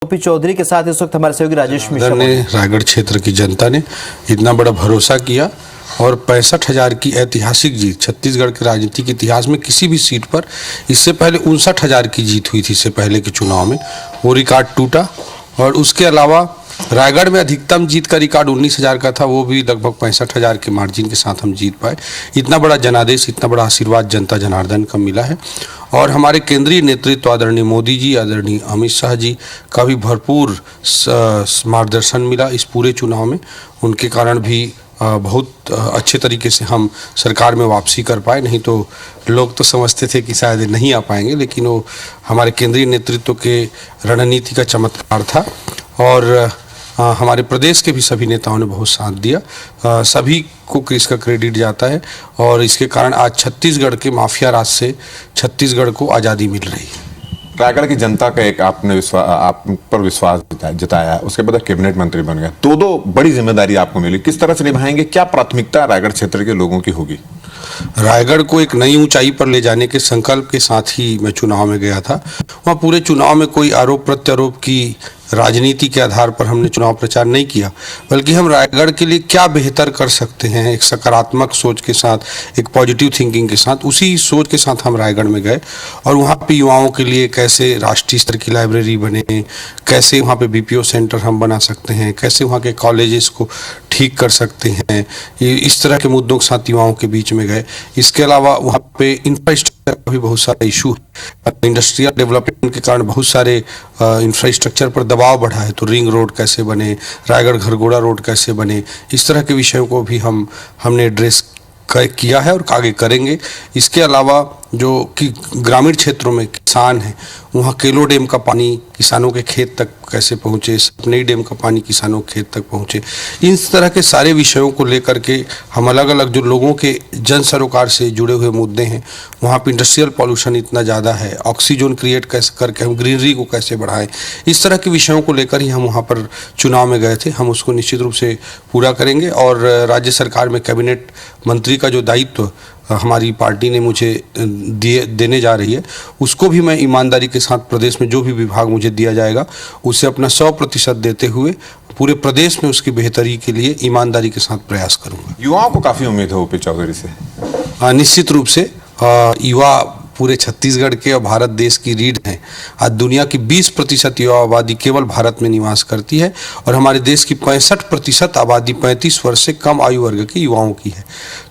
OP Chaudhary के साथ इस वक्त हमारे सहयोगी राजेश मिश्रा ने रायगढ़ क्षेत्र की जनता ने इतना बड़ा भरोसा किया और 65,000 की ऐतिहासिक जीत, छत्तीसगढ़ के राजनीति के इतिहास में किसी भी सीट पर इससे पहले 59,000 की जीत हुई थी। इससे पहले के चुनाव में वो रिकॉर्ड टूटा। और उसके अलावा रायगढ़ में अधिकतम जीत का रिकॉर्ड 19,000 का था, वो भी लगभग 65,000 के मार्जिन के साथ हम जीत पाए। इतना बड़ा जनादेश, इतना बड़ा आशीर्वाद जनता जनार्दन का मिला है। और हमारे केंद्रीय नेतृत्व आदरणीय मोदी जी, आदरणीय अमित शाह जी का भी भरपूर मार्गदर्शन मिला इस पूरे चुनाव में। उनके कारण भी बहुत अच्छे तरीके से हम सरकार में वापसी कर पाए। नहीं तो लोग तो समझते थे कि शायद नहीं आ पाएंगे, लेकिन वो हमारे केंद्रीय नेतृत्व के रणनीति का चमत्कार था। और हमारे प्रदेश के भी सभी नेताओं ने बहुत साथ दिया। सभी को इसका क्रेडिट जाता है और इसके कारण आज छत्तीसगढ़ के माफिया राज से छत्तीसगढ़ को आज़ादी मिल रही है। रायगढ़ की जनता का एक आपने आप पर विश्वास जताया, उसके बाद कैबिनेट मंत्री बन गए। दो बड़ी जिम्मेदारी आपको मिली, किस तरह से निभाएंगे? क्या प्राथमिकता रायगढ़ क्षेत्र के लोगों की होगी? रायगढ़ को एक नई ऊंचाई पर ले जाने के संकल्प के साथ ही मैं चुनाव में गया था। वहाँ पूरे चुनाव में कोई आरोप प्रत्यारोप की राजनीति के आधार पर हमने चुनाव प्रचार नहीं किया, बल्कि हम रायगढ़ के लिए क्या बेहतर कर सकते हैं, एक सकारात्मक सोच के साथ, एक पॉजिटिव थिंकिंग के साथ, उसी सोच के साथ हम रायगढ़ में गए। और वहाँ पे युवाओं के लिए कैसे राष्ट्रीय स्तर की लाइब्रेरी बने, कैसे वहाँ पे बीपीओ सेंटर हम बना सकते हैं, कैसे वहाँ के कॉलेजेस को ठीक कर सकते हैं, इस तरह के मुद्दों के साथ युवाओं के बीच में गए। इसके अलावा वहाँ पे इंफ्रास्ट्रक्चर का भी बहुत सारा इशू है। इंडस्ट्रियल डेवलपमेंट के कारण बहुत सारे इंफ्रास्ट्रक्चर पर दबाव बढ़ा है, तो रिंग रोड कैसे बने, रायगढ़ घरघोड़ा रोड कैसे बने, इस तरह के विषयों को भी हमने एड्रेस किया है और आगे करेंगे। इसके अलावा जो कि ग्रामीण क्षेत्रों में किसान हैं, वहाँ केलो डैम का पानी किसानों के खेत तक कैसे पहुँचे, सपनई डैम का पानी किसानों के खेत तक पहुँचे, इन तरह के सारे विषयों को लेकर के हम अलग अलग जो लोगों के जन सरोकार से जुड़े हुए मुद्दे हैं, वहाँ पर इंडस्ट्रियल पॉल्यूशन इतना ज़्यादा है, ऑक्सीजन क्रिएट कैसे करके हम ग्रीनरी को कैसे बढ़ाएं, इस तरह के विषयों को लेकर ही हम वहाँ पर चुनाव में गए थे। हम उसको निश्चित रूप से पूरा करेंगे। और राज्य सरकार में कैबिनेट मंत्री का जो दायित्व हमारी पार्टी ने मुझे देने जा रही है, उसको भी मैं ईमानदारी के साथ प्रदेश में जो भी विभाग मुझे दिया जाएगा उसे अपना 100% देते हुए पूरे प्रदेश में उसकी बेहतरी के लिए ईमानदारी के साथ प्रयास करूंगा। युवाओं को काफी उम्मीद है ओपी चौधरी से। निश्चित रूप से युवा पूरे छत्तीसगढ़ के और भारत देश की रीढ़ है। आज दुनिया की 20% युवा आबादी केवल भारत में निवास करती है और हमारे देश की 65% आबादी 35 वर्ष से कम आयु वर्ग के युवाओं की है।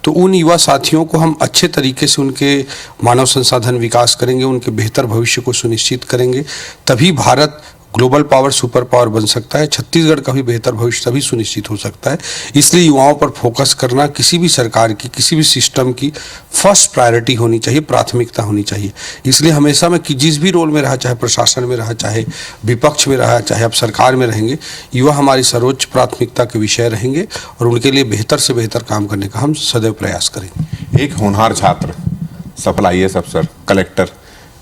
तो उन युवा साथियों को हम अच्छे तरीके से उनके मानव संसाधन विकास करेंगे, उनके बेहतर भविष्य को सुनिश्चित करेंगे, तभी Bharat global power, super power बन सकता है। छत्तीसगढ़ का भी बेहतर भविष्य तभी सुनिश्चित हो सकता है। इसलिए युवाओं पर फोकस करना किसी भी सरकार की, किसी भी सिस्टम की फर्स्ट प्रायोरिटी होनी चाहिए, प्राथमिकता होनी चाहिए। इसलिए हमेशा मैं कि जिस भी रोल में रहा, चाहे प्रशासन में रहा, चाहे विपक्ष में रहा, चाहे अब सरकार में रहेंगे, युवा हमारी सर्वोच्च प्राथमिकता के विषय रहेंगे और उनके लिए बेहतर से बेहतर काम करने का हम सदैव प्रयास करेंगे। एक होनहार छात्र, सफल IAS अफसर, कलेक्टर,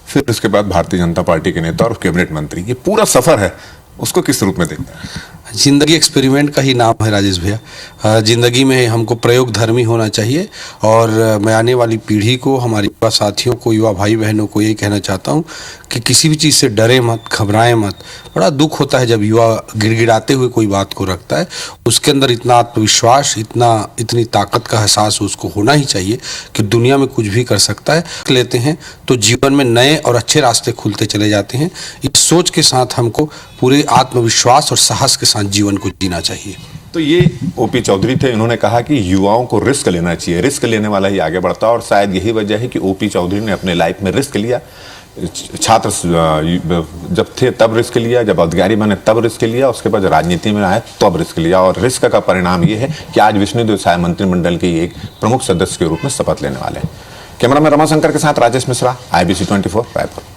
फिर उसके बाद भारतीय जनता पार्टी के नेता और कैबिनेट मंत्री, ये पूरा सफर है, उसको किस रूप में देखते हैं? जिंदगी एक्सपेरिमेंट का ही नाम है राजेश भैया। जिंदगी में हमको प्रयोग धर्मी होना चाहिए और मैं आने वाली पीढ़ी को, हमारे युवा साथियों को, युवा भाई बहनों को यही कहना चाहता हूँ कि किसी भी चीज़ से डरे मत, घबराएं मत। बड़ा दुख होता है जब युवा गिड़गिड़ाते हुए कोई बात को रखता है। उसके अंदर इतना आत्मविश्वास, इतनी ताकत का एहसास उसको होना ही चाहिए कि दुनिया में कुछ भी कर सकता है। लेते हैं तो जीवन में नए और अच्छे रास्ते खुलते चले जाते हैं। इस सोच के साथ हमको पूरे आत्मविश्वास और साहस के साथ जीवन को जीना चाहिए। तो ये ओपी चौधरी थे, इन्होंने कहा कि युवाओं को रिस्क लेना चाहिए, रिस्क लेने वाला ही आगे बढ़ता है। और शायद यही वजह है कि ओपी चौधरी ने अपने लाइफ में रिस्क लिया। छात्र जब थे तब रिस्क लिया, जब अधिकारी बने तब रिस्क लिया, उसके बाद राजनीति में आए तब रिस्क लिया। और रिस्क का परिणाम ये है कि आज विष्णुदेव साय मंत्रिमंडल के एक प्रमुख सदस्य के रूप में शपथ लेने वाले हैं। कैमरा में रमाशंकर के साथ राजेश मिश्रा, IBC 24 रायपुर।